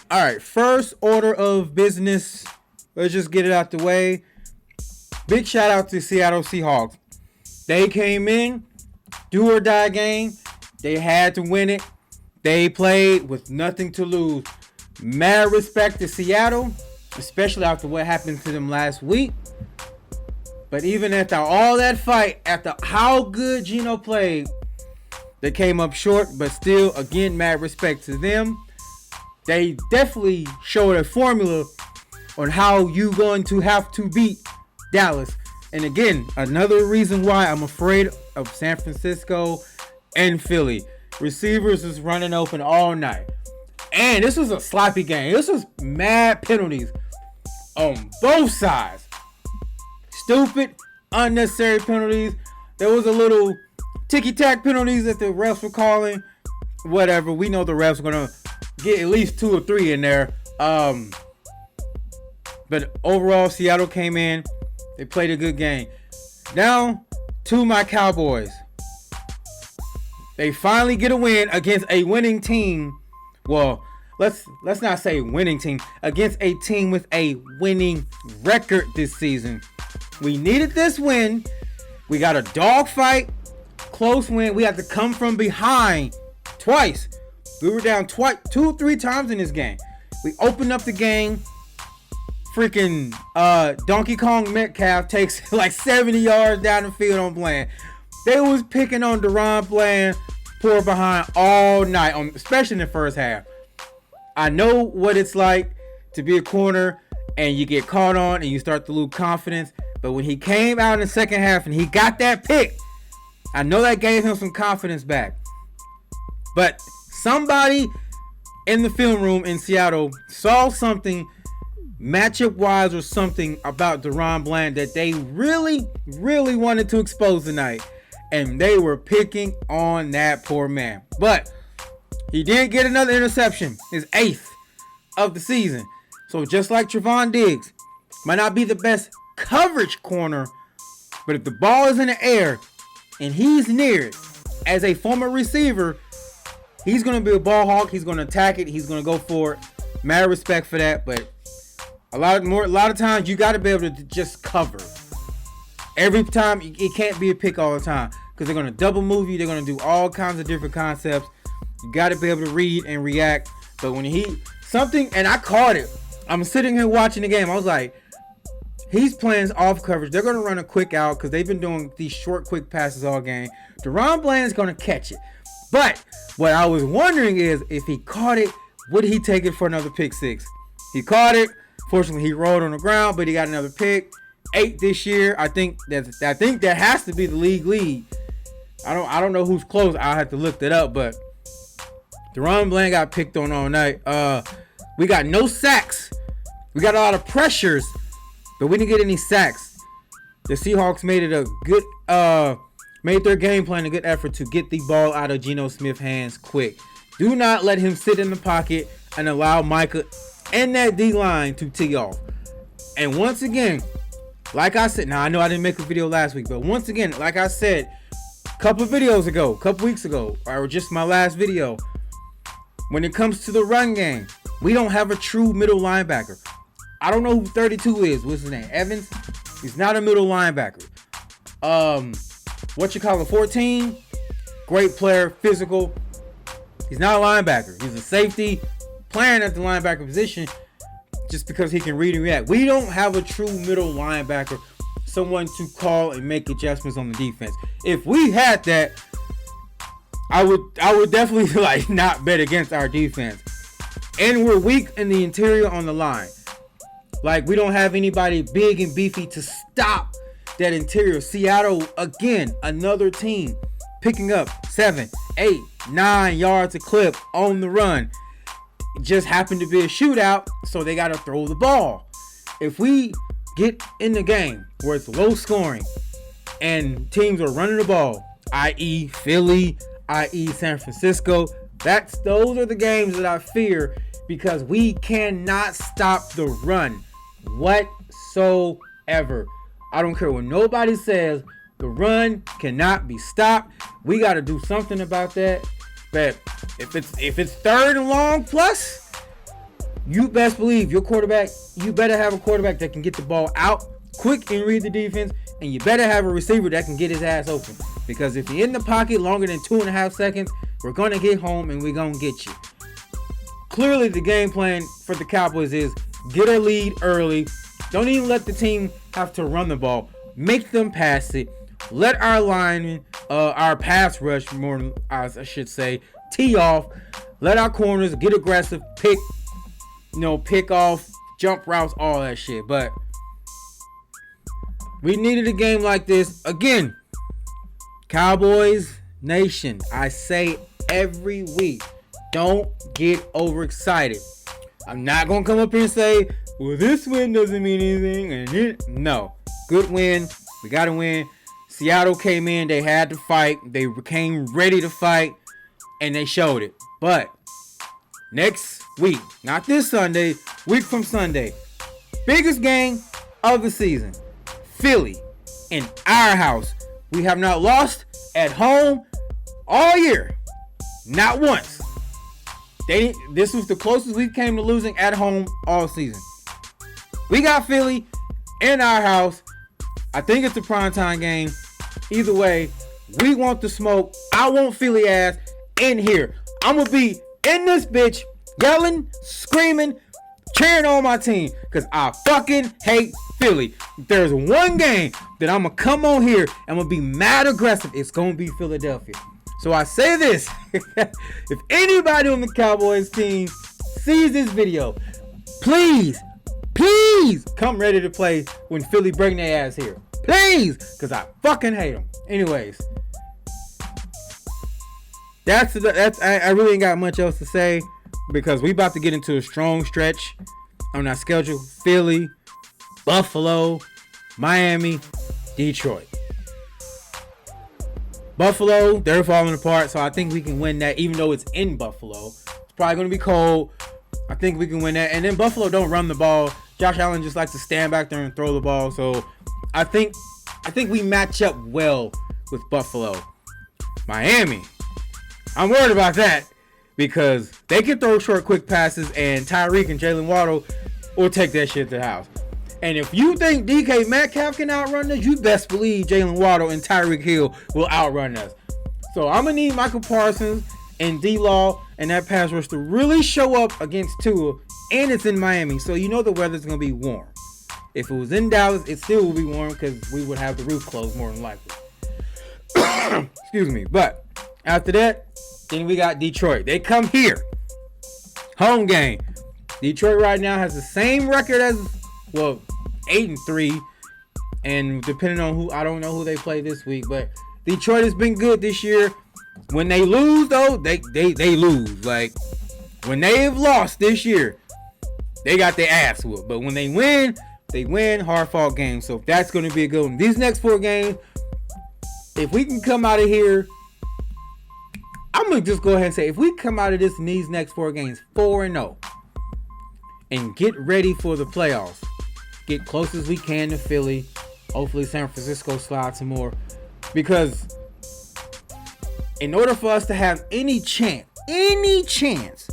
All right, first order of business. Let's just get it out the way. Big shout out to Seattle Seahawks. They came in, do or die game. They had to win it. They played with nothing to lose. Mad respect to Seattle, especially after what happened to them last week. But even after all that fight, after how good Geno played, they came up short. But still, again, mad respect to them. They definitely showed a formula on how you going to have to beat Dallas. And again, another reason why I'm afraid of San Francisco and Philly. Receivers is running open all night. And this was a sloppy game. This was mad penalties on both sides. Stupid, unnecessary penalties. There was a little ticky-tack penalties that the refs were calling. Whatever. We know the refs are going to get at least 2 or 3 in there. But overall, Seattle came in. They played a good game. Now, to my Cowboys. They finally get a win against a winning team. Well, let's not say winning team. Against a team with a winning record this season. We needed this win. We got a dogfight. Close win. We had to come from behind twice. We were down 2-3 times in this game. We opened up the game. Freaking Donkey Kong Metcalf takes like 70 yards down the field on Bland. They was picking on Deron Bland, poor behind all night, especially in the first half. I know what it's like to be a corner and you get caught on and you start to lose confidence. But when he came out in the second half and he got that pick, I know that gave him some confidence back. But somebody in the film room in Seattle saw something matchup-wise or something about Deron Bland that they really, really wanted to expose tonight. And they were picking on that poor man. But he did get another interception, his 8th of the season. So just like Trevon Diggs, might not be the best coverage corner, but if the ball is in the air and he's near it, as a former receiver, he's going to be a ball hawk. He's going to attack it. He's going to go for it. Mad respect for that. But a lot of times you got to be able to just cover. Every time, it can't be a pick all the time because they're going to double move you. They're going to do all kinds of different concepts. You got to be able to read and react. But when and I caught it. I'm sitting here watching the game. I was like, he's playing off coverage. They're going to run a quick out because they've been doing these short, quick passes all game. Deron Bland is going to catch it. But what I was wondering is if he caught it, would he take it for another pick 6? He caught it. Fortunately, he rolled on the ground, but he got another pick. 8 this year. I think that has to be the league lead. I don't know who's close. I'll have to look that up, but Deron Bland got picked on all night. We got no sacks. We got a lot of pressures, but we didn't get any sacks. The Seahawks made it made their game plan a good effort to get the ball out of Geno Smith's hands quick. Do not let him sit in the pocket and allow Micah and that D-line to tee off. And once again, like I said, now I know I didn't make a video last week, but once again, like I said, a couple weeks ago, or just my last video, when it comes to the run game, we don't have a true middle linebacker. I don't know who 32 is. What's his name? Evans? He's not a middle linebacker. 14? Great player, physical. He's not a linebacker. He's a safety playing at the linebacker position just because he can read and react. We don't have a true middle linebacker, someone to call and make adjustments on the defense. If we had that, I would definitely not bet against our defense. And we're weak in the interior on the line. We don't have anybody big and beefy to stop that interior. Seattle, again, another team picking up 7, 8, 9 yards a clip on the run. It just happened to be a shootout, so they got to throw the ball. If we get in the game where it's low scoring and teams are running the ball, i.e. Philly, i.e. San Francisco, those are the games that I fear because we cannot stop the run whatsoever. I don't care what nobody says. The run cannot be stopped. We got to do something about that. But if it's 3rd and long plus, you best believe your quarterback, you better have a quarterback that can get the ball out quick and read the defense, and you better have a receiver that can get his ass open. Because if you're in the pocket longer than 2.5 seconds, we're going to get home and we're going to get you. Clearly, the game plan for the Cowboys is get a lead early. Don't even let the team have to run the ball. Make them pass it. Let our linemen, our pass rush, more I should say, tee off. Let our corners get aggressive, pick off, jump routes, all that shit. But we needed a game like this. Again, Cowboys Nation, I say every week, don't get overexcited. I'm not going to come up here and say, well, this win doesn't mean anything. No. Good win. We got to win. Seattle came in. They had to fight. They came ready to fight. And they showed it. But next week, not this Sunday, week from Sunday, biggest game of the season. Philly in our house. We have not lost at home all year. Not once. This was the closest we came to losing at home all season. We got Philly in our house. I think it's a primetime game. Either way, we want the smoke. I want Philly ass in here. I'm going to be in this bitch yelling, screaming, cheering on my team because I fucking hate Philly. If there's one game that I'm going to come on here and I'm going to be mad aggressive, it's going to be Philadelphia. So I say this, if anybody on the Cowboys team sees this video, please come ready to play when Philly bring their ass here. Please, because I fucking hate them. Anyways, I really ain't got much else to say because we about to get into a strong stretch on our schedule. Philly, Buffalo, Miami, Detroit. Buffalo, they're falling apart, so I think we can win that, even though it's in Buffalo. It's probably going to be cold. I think we can win that. And then Buffalo don't run the ball. Josh Allen just likes to stand back there and throw the ball. So I think we match up well with Buffalo. Miami, I'm worried about that because they can throw short, quick passes, and Tyreek and Jalen Waddle will take that shit to the house. And if you think DK Metcalf can outrun us, you best believe Jalen Waddle and Tyreek Hill will outrun us. So I'm going to need Michael Parsons and D-Law and that pass rush to really show up against Tua. And it's in Miami, so you know the weather's going to be warm. If it was in Dallas, it still would be warm because we would have the roof closed more than likely. Excuse me. But after that, then we got Detroit. They come here. Home game. Detroit right now has the same record as, 8-3. And depending on who, I don't know who they play this week. But Detroit has been good this year. When they lose, though, they lose. Like, when they have lost this year, they got their ass whooped. But when they win hard-fought games. So that's going to be a good one. These next 4 games, if we can come out of here, I'm going to just go ahead and say, if we come out of these next 4 games 4-0 and get ready for the playoffs, get close as we can to Philly, hopefully San Francisco slides some more, because in order for us to have any chance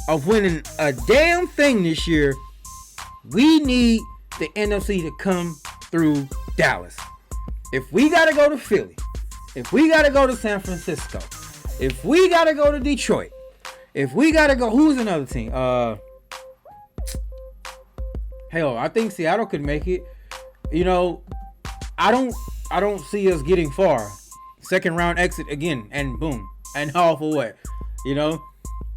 of winning a damn thing this year, we need the NFC to come through Dallas. If we got to go to Philly, if we got to go to San Francisco, if we got to go to Detroit, if we got to go, who's another team? Hell, I think Seattle could make it. You know, I don't see us getting far. Second round exit again, and boom, and all for what? You know,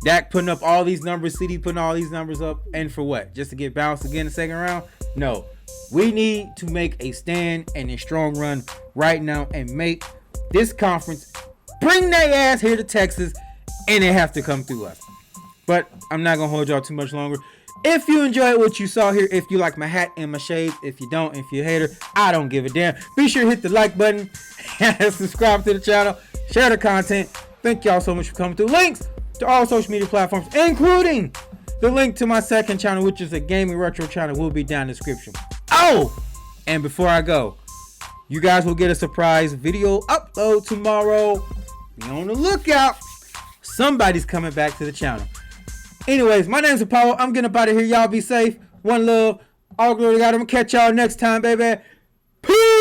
Dak putting up all these numbers, CD putting all these numbers up, and for what? Just to get bounced again in the second round? No. We need to make a stand and a strong run right now and make this conference bring their ass here to Texas, and they have to come through us. But I'm not going to hold y'all too much longer. If you enjoyed what you saw here, if you like my hat and my shades, if you don't, if you're a hater, I don't give a damn. Be sure to hit the like button and subscribe to the channel. Share the content. Thank y'all so much for coming through. Links to all social media platforms, including the link to my second channel, which is a gaming retro channel, will be down in the description. Oh, and before I go, you guys will get a surprise video upload tomorrow. Be on the lookout. Somebody's coming back to the channel. Anyways, my name's Apollo. I'm getting up out of here. Y'all be safe. One love. All glory to God. I'm going to catch y'all next time, baby. Peace.